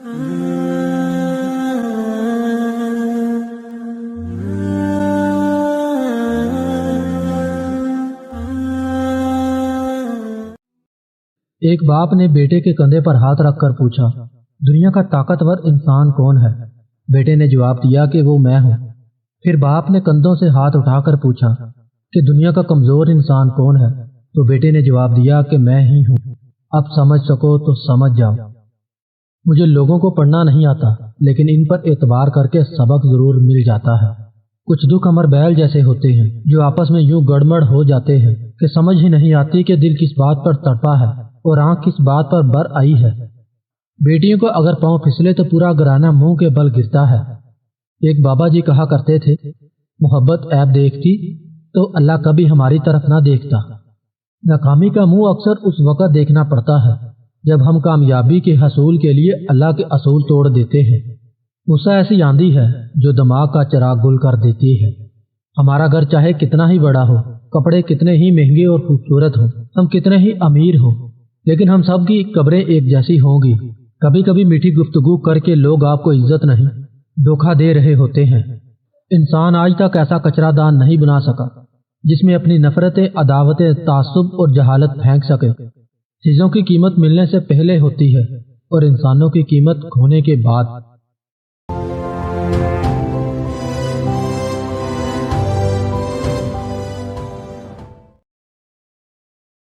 ایک باپ نے بیٹے کے کندھے پر ہاتھ رکھ کر پوچھا، دنیا کا طاقتور انسان کون ہے؟ بیٹے نے جواب دیا کہ وہ میں ہوں۔ پھر باپ نے کندھوں سے ہاتھ اٹھا کر پوچھا کہ دنیا کا کمزور انسان کون ہے؟ تو بیٹے نے جواب دیا کہ میں ہی ہوں۔ اب سمجھ سکو تو سمجھ جاؤ۔ مجھے لوگوں کو پڑھنا نہیں آتا، لیکن ان پر اعتبار کر کے سبق ضرور مل جاتا ہے۔ کچھ دکھ امر بیل جیسے ہوتے ہیں جو آپس میں یوں گڑمڑ ہو جاتے ہیں کہ سمجھ ہی نہیں آتی کہ دل کس بات پر تڑپا ہے اور آنکھ کس بات پر بر آئی ہے۔ بیٹیوں کو اگر پاؤں پھسلے تو پورا گھرانہ منہ کے بل گرتا ہے۔ ایک بابا جی کہا کرتے تھے، محبت عیب دیکھتی تو اللہ کبھی ہماری طرف نہ دیکھتا۔ ناکامی کا منہ اکثر اس وقت دیکھنا پڑتا ہے جب ہم کامیابی کے حصول کے لیے اللہ کے اصول توڑ دیتے ہیں۔ غصہ ایسی آندھی ہے جو دماغ کا چراغ گل کر دیتی ہے۔ ہمارا گھر چاہے کتنا ہی بڑا ہو، کپڑے کتنے ہی مہنگے اور خوبصورت ہوں، ہم کتنے ہی امیر ہوں، لیکن ہم سب کی قبریں ایک جیسی ہوں گی۔ کبھی کبھی میٹھی گفتگو کر کے لوگ آپ کو عزت نہیں، دھوکہ دے رہے ہوتے ہیں۔ انسان آج تک ایسا کچرا دان نہیں بنا سکا جس میں اپنی نفرتیں، عداوتیں، تعصب اور جہالت پھینک سکے۔ چیزوں کی قیمت ملنے سے پہلے ہوتی ہے اور انسانوں کی قیمت کھونے کے بعد۔